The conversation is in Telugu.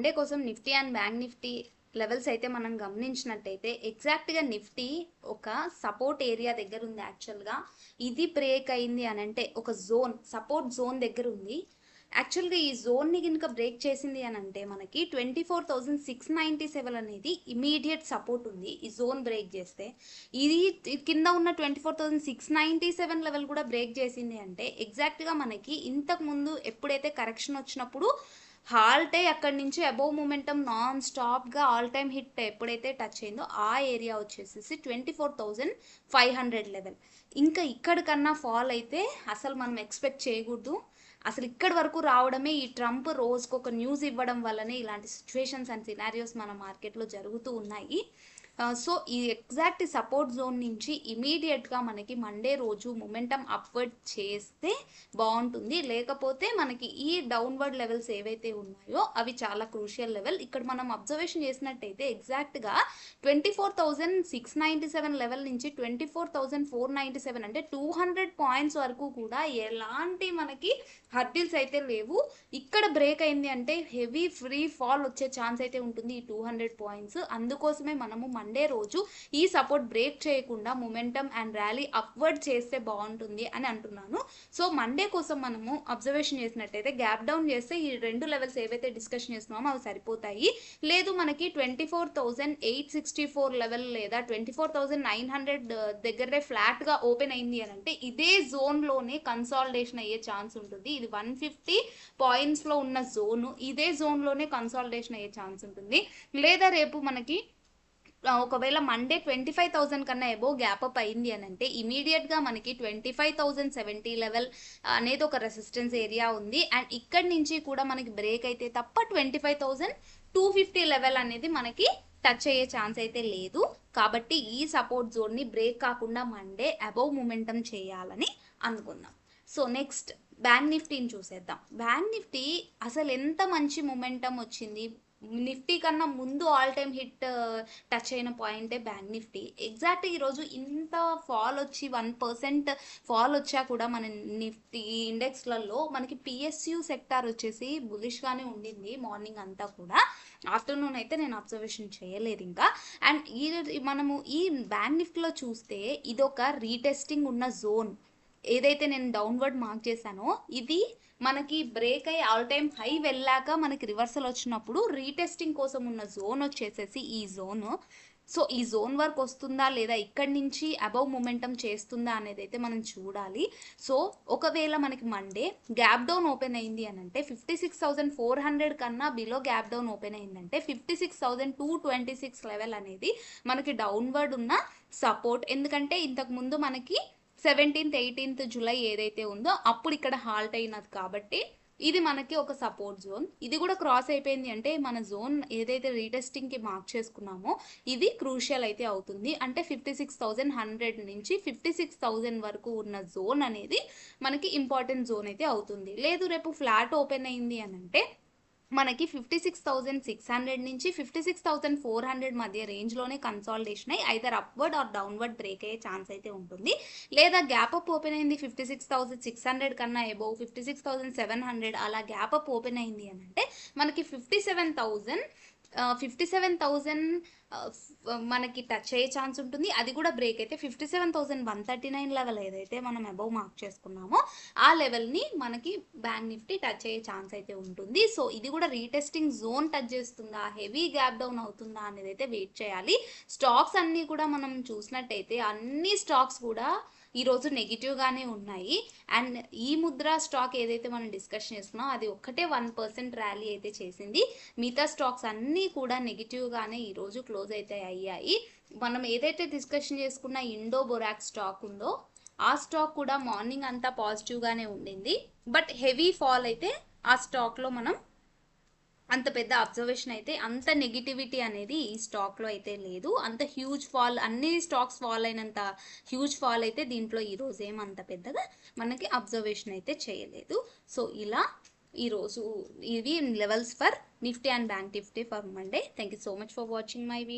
మండే కోసం Nifty and bank Nifty levels అయితే మనం గమనించినట్టయితే ఎగ్జాక్ట్గా నిఫ్టీ ఒక సపోర్ట్ ఏరియా దగ్గర ఉంది. యాక్చువల్గా ఇది బ్రేక్ అయింది అని అంటే ఒక సపోర్ట్ జోన్ దగ్గర ఉంది. యాక్చువల్గా ఈ జోన్ని కనుక బ్రేక్ చేసింది అని అంటే మనకి 24,697 అనేది ఇమీడియట్ సపోర్ట్ ఉంది. ఈ జోన్ బ్రేక్ చేస్తే ఇది కింద ఉన్న 24,697 లెవెల్ కూడా బ్రేక్ చేసింది అంటే ఎగ్జాక్ట్గా మనకి ఇంతకు ముందు ఎప్పుడైతే కరెక్షన్ వచ్చినప్పుడు హాల్ట్ అయ్యి అక్కడి నుంచి అబోవ్ మూమెంటం నాన్ స్టాప్గా ఆల్ టైమ్ హిట్ ఎప్పుడైతే టచ్ అయిందో ఆ ఏరియా వచ్చేసి 24,500 లెవెల్. ఇంకా ఇక్కడికన్నా ఫాల్ అయితే అసలు మనం ఎక్స్పెక్ట్ చేయకూడదు. అసలు ఇక్కడి వరకు రావడమే ఈ ట్రంప్ రోజుకు ఒక న్యూస్ ఇవ్వడం వల్లనే ఇలాంటి సిచ్యువేషన్స్ అండ్ సినారియోస్ మన మార్కెట్లో జరుగుతూ ఉన్నాయి. సో ఈ ఎగ్జాక్ట్ సపోర్ట్ జోన్ నుంచి ఇమీడియట్గా మనకి మండే రోజు మొమెంటం అప్వర్డ్ చేస్తే బాగుంటుంది. లేకపోతే మనకి ఈ డౌన్వర్డ్ లెవెల్స్ ఏవైతే ఉన్నాయో అవి చాలా క్రూషియల్ లెవెల్. ఇక్కడ మనం అబ్జర్వేషన్ చేసినట్టయితే ఎగ్జాక్ట్గా 24,697 లెవెల్ నుంచి 24,497 అంటే 200 పాయింట్స్ వరకు కూడా ఎలాంటి మనకి హర్డిల్స్ అయితే లేవు. ఇక్కడ బ్రేక్ అయింది అంటే హెవీ ఫ్రీ ఫాల్ వచ్చే ఛాన్స్ అయితే ఉంటుంది ఈ 200 పాయింట్స్. అందుకోసమే మనము మండే రోజు ఈ సపోర్ట్ బ్రేక్ చేయకుండా మొమెంటం అండ్ ర్యాలీ అప్వర్డ్ చేస్తే బాగుంటుంది అని అంటున్నాను. సో మండే కోసం మనము అబ్జర్వేషన్ చేసినట్టయితే గ్యాప్ డౌన్ చేస్తే ఈ రెండు లెవెల్స్ ఏవైతే డిస్కషన్ చేస్తున్నామో అవి సరిపోతాయి. లేదు మనకి 24,864 లెవెల్ లేదా 24,900 దగ్గరే ఫ్లాట్గా ఓపెన్ అయింది అని అంటే ఇదే జోన్లోనే కన్సాలిడేషన్ అయ్యే ఛాన్స్ ఉంటుంది. ఇది 150 పాయింట్స్లో ఉన్న జోను, ఇదే జోన్లోనే కన్సాలిడేషన్ అయ్యే ఛాన్స్ ఉంటుంది. లేదా రేపు మనకి ఒకవేళ మండే 25,000 కన్నా అబోవ్ గ్యాప్ అప్ అయింది అని అంటే ఇమీడియట్గా మనకి 25,070 లెవెల్ అనేది ఒక రెసిస్టెన్స్ ఏరియా ఉంది. అండ్ ఇక్కడి నుంచి కూడా మనకి బ్రేక్ అయితే తప్ప 25,250 లెవెల్ అనేది మనకి టచ్ అయ్యే ఛాన్స్ అయితే లేదు. కాబట్టి ఈ సపోర్ట్ జోన్ని బ్రేక్ కాకుండా మండే అబోవ్ మూమెంటం చేయాలని అనుకుందాం. సో నెక్స్ట్ బ్యాంక్ నిఫ్టీని చూసేద్దాం. బ్యాంక్ నిఫ్టీ అసలు ఎంత మంచి మూమెంటం వచ్చింది. నిఫ్టీ కన్నా ముందు ఆల్ టైమ్ హిట్ టచ్ అయిన పాయింటే బ్యాంక్ నిఫ్టీ. ఎగ్జాక్ట్ ఈరోజు ఇంత ఫాల్ వచ్చి 1% ఫాల్ వచ్చా కూడా మన నిఫ్టీ ఇండెక్స్లలో మనకి పిఎస్యు సెక్టార్ వచ్చేసి బులిష్గానే ఉండింది మార్నింగ్ అంతా కూడా. ఆఫ్టర్నూన్ అయితే నేను అబ్జర్వేషన్ చేయలేదు ఇంకా. అండ్ మనము ఈ బ్యాంక్ నిఫ్టీలో చూస్తే ఇదొక రీటెస్టింగ్ ఉన్న జోన్ ఏదైతే నేను డౌన్వర్డ్ మార్క్ చేశానో ఇది మనకి బ్రేక్ అయ్యి ఆల్ టైమ్ హై వెళ్ళాక మనకి రివర్సల్ వచ్చినప్పుడు రీటెస్టింగ్ కోసం ఉన్న జోన్ వచ్చేసేసి ఈ జోన్. సో ఈ జోన్ వరకు వస్తుందా లేదా ఇక్కడి నుంచి అబవ్ మూమెంటం చేస్తుందా అనేది అయితే మనం చూడాలి. సో ఒకవేళ మనకి మండే గ్యాప్ డౌన్ ఓపెన్ అయింది అని అంటే 56,400 కన్నా బిలో గ్యాప్ డౌన్ ఓపెన్ అయిందంటే 56,226 లెవెల్ అనేది మనకి డౌన్వర్డ్ ఉన్న సపోర్ట్. ఎందుకంటే ఇంతకుముందు మనకి 17th 18th జూలై ఏదైతే ఉందో అప్పుడు ఇక్కడ హాల్ట్ అయినది కాబట్టి ఇది మనకి ఒక సపోర్ట్ జోన్. ఇది కూడా క్రాస్ అయిపోయింది అంటే మన జోన్ ఏదైతే రీటెస్టింగ్కి మార్క్ చేసుకున్నామో ఇది క్రూషియల్ అయితే అవుతుంది. అంటే 56,100 నుంచి 56,000 వరకు ఉన్న జోన్ అనేది మనకి ఇంపార్టెంట్ జోన్ అయితే అవుతుంది. లేదు రేపు ఫ్లాట్ ఓపెన్ అయింది అని అంటే మనకి 56,600 నుంచి 56,400 మధ్య రేంజ్లోనే కన్సాలిడేషన్ అయ్యి either upward or downward break అయ్యే ఛాన్స్ అయితే ఉంటుంది. లేదా గ్యాప్ అప్ ఓపెన్ అయింది 56,600 కన్నా అబోవ్ 56,700 అలా గ్యాప్ అప్ ఓపెన్ అయింది అని అంటే మనకి 57,000 మనకి టచ్ అయ్యే ఛాన్స్ ఉంటుంది. అది కూడా బ్రేక్ అయితే 57,139 లెవెల్ ఏదైతే మనం అబోవ్ మార్క్ చేసుకున్నామో ఆ లెవెల్ని మనకి బ్యాంక్ నిఫ్టీ టచ్ అయ్యే ఛాన్స్ అయితే ఉంటుంది. సో ఇది కూడా రీటెస్టింగ్ జోన్ టచ్ చేస్తుందా, హెవీ గ్యాప్ డౌన్ అవుతుందా అనేది అయితే వెయిట్ చేయాలి. స్టాక్స్ అన్నీ కూడా మనం చూసినట్టయితే అన్ని స్టాక్స్ కూడా ఈరోజు నెగిటివ్గానే ఉన్నాయి. అండ్ ఈ ముద్ర స్టాక్ ఏదైతే మనం డిస్కషన్ చేస్తున్నామో అది ఒక్కటే 1% ర్యాలీ అయితే చేసింది. మిగతా స్టాక్స్ అన్నీ కూడా నెగిటివ్గానే ఈరోజు క్లోజ్ అయితే అయ్యాయి. మనం ఏదైతే డిస్కషన్ చేసుకున్న ఇండో బొరాక్ స్టాక్ ఉందో ఆ స్టాక్ కూడా మార్నింగ్ అంతా పాజిటివ్గానే ఉండింది. బట్ హెవీ ఫాల్ అయితే ఆ స్టాక్లో మనం అంత పెద్ద అబ్జర్వేషన్ అయితే అంత నెగిటివిటీ అనేది ఈ స్టాక్లో అయితే లేదు. అంత హ్యూజ్ ఫాల్ అన్ని స్టాక్స్ ఫాల్ అయినంత హ్యూజ్ ఫాల్ అయితే దీంట్లో ఈరోజు ఏమంత పెద్దగా మనకి అబ్జర్వేషన్ అయితే చేయలేదు. సో ఇలా ఈరోజు ఇవి levels for Nifty and bank Nifty for Monday. Thank you so much for watching my video.